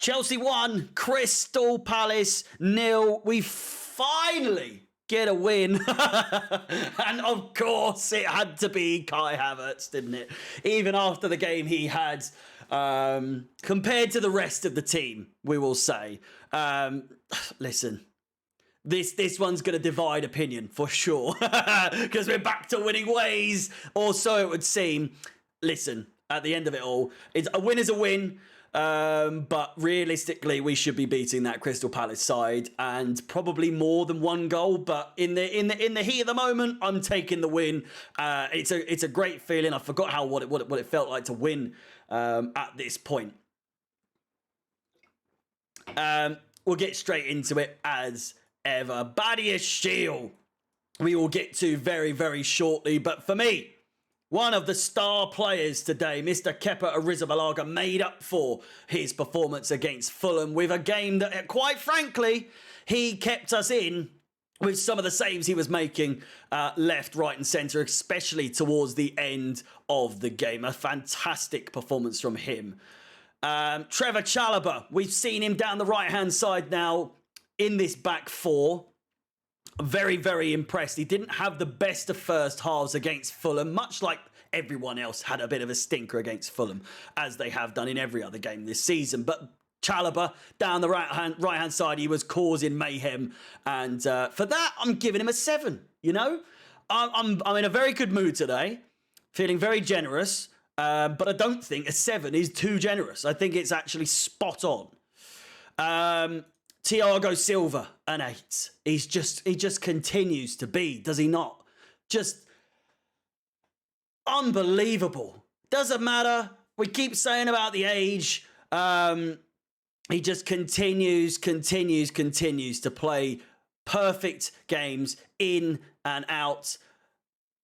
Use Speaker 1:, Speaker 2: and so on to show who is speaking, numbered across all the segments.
Speaker 1: Chelsea 1, Crystal Palace 0. We finally get a win. And of course, it had to be Kai Havertz, didn't it? Even after the game he had, compared to the rest of the team, we will say. Listen, this one's going to divide opinion for sure. Because we're back to winning ways, or so it would seem. Listen, at the end of it all, a win is a win. But realistically, we should be beating that Crystal Palace side, and probably more than one goal. But in the heat of the moment, I'm taking the win. It's a great feeling. I forgot what it felt like to win at this point. We'll get straight into it as ever. Badia Shield, we will get to very, very shortly. But for me, one of the star players today, Mr. Kepa Arrizabalaga, made up for his performance against Fulham with a game that, quite frankly, he kept us in with some of the saves he was making left, right and centre, especially towards the end of the game. A fantastic performance from him. Trevor Chalobah, we've seen him down the right-hand side now in this back four. Very, very impressed. He didn't have the best of first halves against Fulham, much like everyone else had a bit of a stinker against Fulham, as they have done in every other game this season. But Chalobah, down the right-hand side, he was causing mayhem. And for that, I'm giving him a 7, you know? I'm in a very good mood today, feeling very generous, but I don't think a 7 is too generous. I think it's actually spot on. Thiago Silva, an 8. He just continues to be, does he not? Just unbelievable. Doesn't matter. We keep saying about the age. He just continues to play perfect games in and out.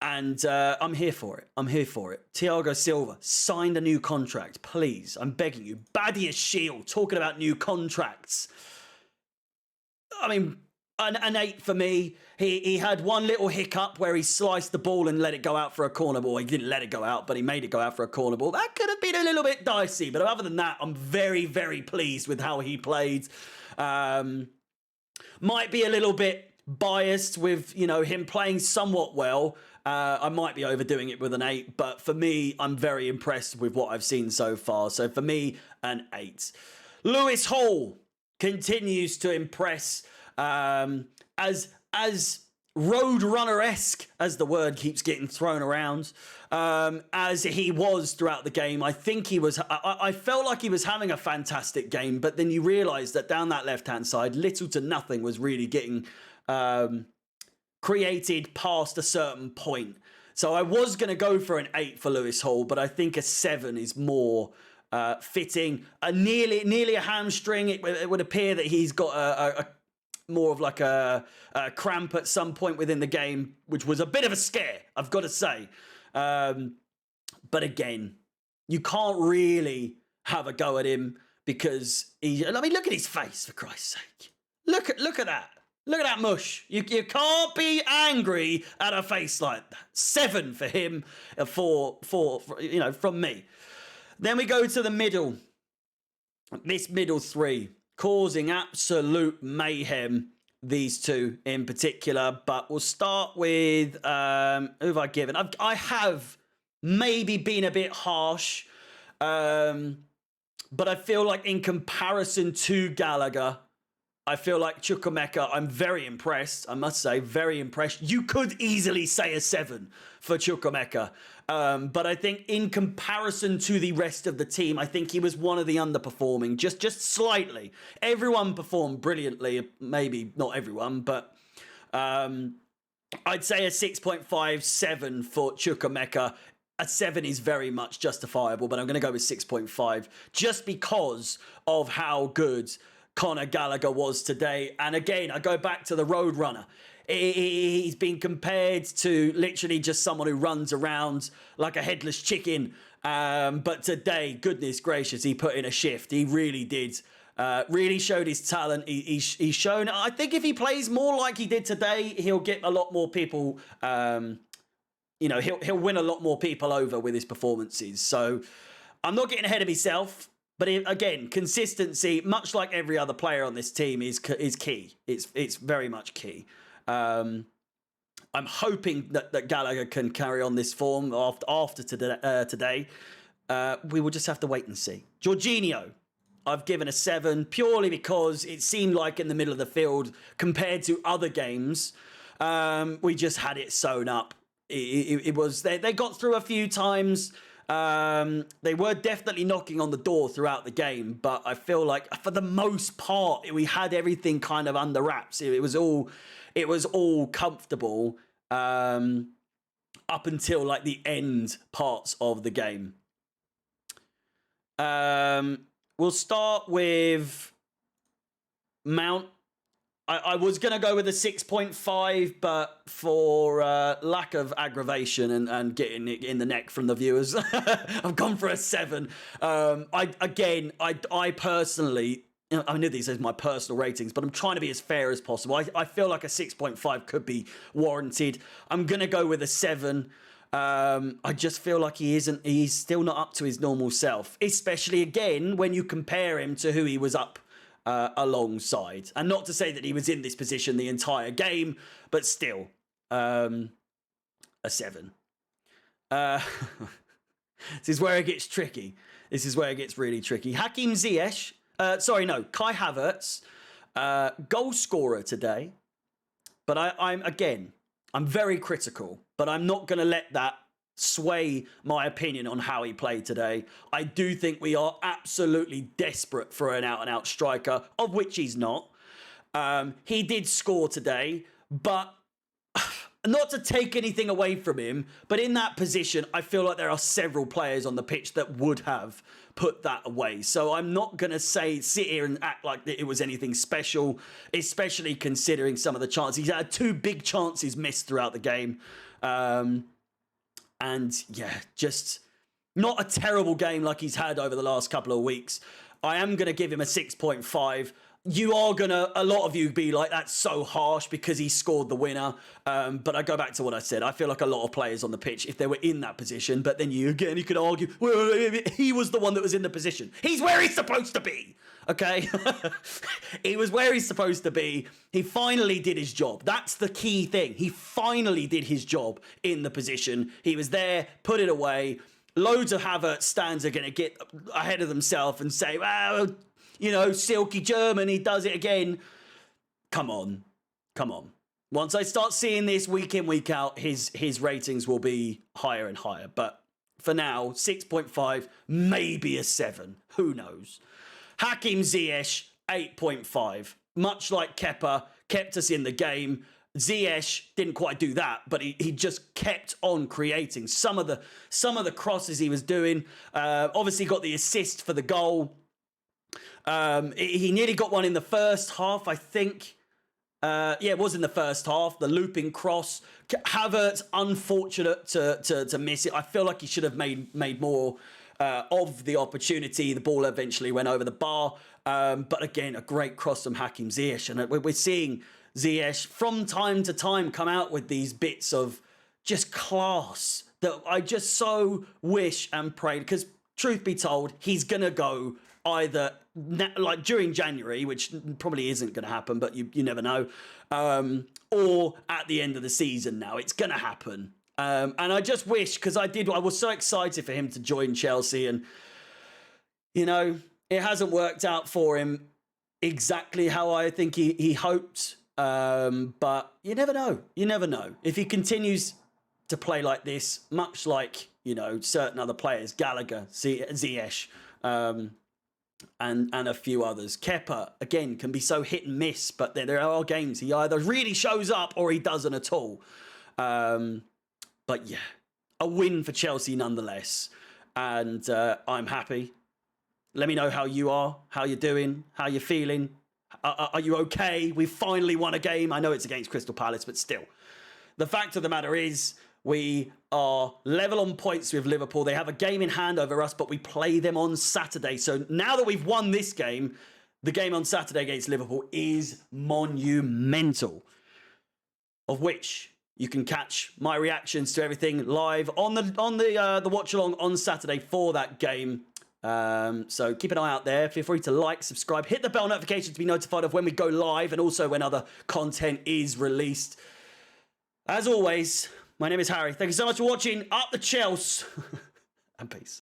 Speaker 1: And I'm here for it. Thiago Silva signed a new contract. Please, I'm begging you. Badia Shield, talking about new contracts. I mean, an 8 for me. He had one little hiccup where he sliced the ball and let it go out for a corner ball. He didn't let it go out, but he made it go out for a corner ball. That could have been a little bit dicey. But other than that, I'm very, very pleased with how he played. Might be a little bit biased with, him playing somewhat well. I might be overdoing it with an 8, but for me, I'm very impressed with what I've seen so far. So for me, an 8. Lewis Hall continues to impress as Roadrunner-esque, as the word keeps getting thrown around, as he was throughout the game. I think I felt like he was having a fantastic game, but then you realise that down that left-hand side, little to nothing was really getting created past a certain point. So I was going to go for an 8 for Lewis Hall, but I think a 7 is more fitting. Nearly a hamstring. It would appear that he's got a more of like a cramp at some point within the game, which was a bit of a scare, I've got to say. But again, you can't really have a go at him because look at his face, for Christ's sake. Look at that. Look at that mush. You can't be angry at a face like that. 7 for him, for from me. Then we go to the middle. This middle three, causing absolute mayhem, these two in particular. But we'll start with, who have I given? I have maybe been a bit harsh. But I feel like in comparison to Gallagher, I feel like Chukwuemeka, I'm very impressed. I must say, very impressed. You could easily say a 7 for Chukwuemeka. But I think in comparison to the rest of the team, I think he was one of the underperforming, just slightly. Everyone performed brilliantly. Maybe not everyone, but I'd say a 6.57 for Chukwuemeka. A 7 is very much justifiable, but I'm going to go with 6.5 just because of how good Conor Gallagher was today. And again, I go back to the Roadrunner. He's been compared to literally just someone who runs around like a headless chicken. But today, goodness gracious, he put in a shift. He really did. Really showed his talent. He's shown, I think if he plays more like he did today, he'll get a lot more people, he'll win a lot more people over with his performances. So I'm not getting ahead of myself. But again, consistency, much like every other player on this team, is key. It's very much key. I'm hoping that Gallagher can carry on this form after today. We will just have to wait and see. Jorginho, I've given a 7 purely because it seemed like in the middle of the field compared to other games, we just had it sewn up. It was they got through a few times. They were definitely knocking on the door throughout the game, but I feel like for the most part we had everything kind of under wraps. It was all comfortable up until like the end parts of the game. We'll start with Mount. I was going to go with a 6.5, but for lack of aggravation and getting it in the neck from the viewers, I've gone for a 7. I personally, I know these are my personal ratings, but I'm trying to be as fair as possible. I feel like a 6.5 could be warranted. I'm going to go with a 7. I just feel like he's still not up to his normal self, especially again when you compare him to who he was up alongside. And not to say that he was in this position the entire game, but still, a 7. This is where it gets tricky. This is where it gets really tricky. Hakim Ziyech, Kai Havertz, goal scorer today. But I'm very critical, but I'm not going to let that sway my opinion on how he played today. I do think we are absolutely desperate for an out-and-out striker, of which he's not. He did score today, but not to take anything away from him, but in that position, I feel like there are several players on the pitch that would have put that away. So I'm not going to sit here and act like it was anything special, especially considering some of the chances. He had 2 big chances missed throughout the game. And yeah, just not a terrible game like he's had over the last couple of weeks. I am going to give him a 6.5. A lot of you be like, that's so harsh because he scored the winner. But I go back to what I said. I feel like a lot of players on the pitch, if they were in that position, but then you could argue, well, he was the one that was in the position. He's where he's supposed to be. Okay? He was where he's supposed to be. He finally did his job. That's the key thing. He finally did his job in the position. He was there, put it away. Loads of Havertz stands are going to get ahead of themselves and say, well, silky German, he does it again. Come on. Once I start seeing this week in, week out, his ratings will be higher and higher. But for now, 6.5, maybe a 7. Who knows? Hakim Ziyech, 8.5. Much like Kepa, kept us in the game. Ziyech didn't quite do that, but he just kept on creating some of the crosses he was doing. Obviously got the assist for the goal. He nearly got one in the first half, I think. It was in the first half, the looping cross. Havertz, unfortunate to miss it. I feel like he should have made more of the opportunity. The ball eventually went over the bar. But again, a great cross from Hakim Ziyech. And we're seeing Ziyech from time to time come out with these bits of just class that I just so wish and pray. Because truth be told, he's going to go either like during January, which probably isn't going to happen, but you never know, or at the end of the season now. It's going to happen. And I just wish, because I was so excited for him to join Chelsea, and, it hasn't worked out for him exactly how I think he hoped. But you never know. You never know. If he continues to play like this, much like, certain other players, Gallagher, Ziyech, and a few others. Kepa, again, can be so hit and miss, but there are games he either really shows up or he doesn't at all. But yeah, a win for Chelsea nonetheless. And I'm happy. Let me know how you are, how you're doing, how you're feeling. Are you okay? We finally won a game. I know it's against Crystal Palace, but still. The fact of the matter is, we are level on points with Liverpool. They have a game in hand over us, but we play them on Saturday. So now that we've won this game, the game on Saturday against Liverpool is monumental. Of which you can catch my reactions to everything live on the watch along on Saturday for that game. So keep an eye out there. Feel free to like, subscribe, hit the bell notification to be notified of when we go live and also when other content is released. As always, my name is Harry. Thank you so much for watching. Up the Chelsea. And peace.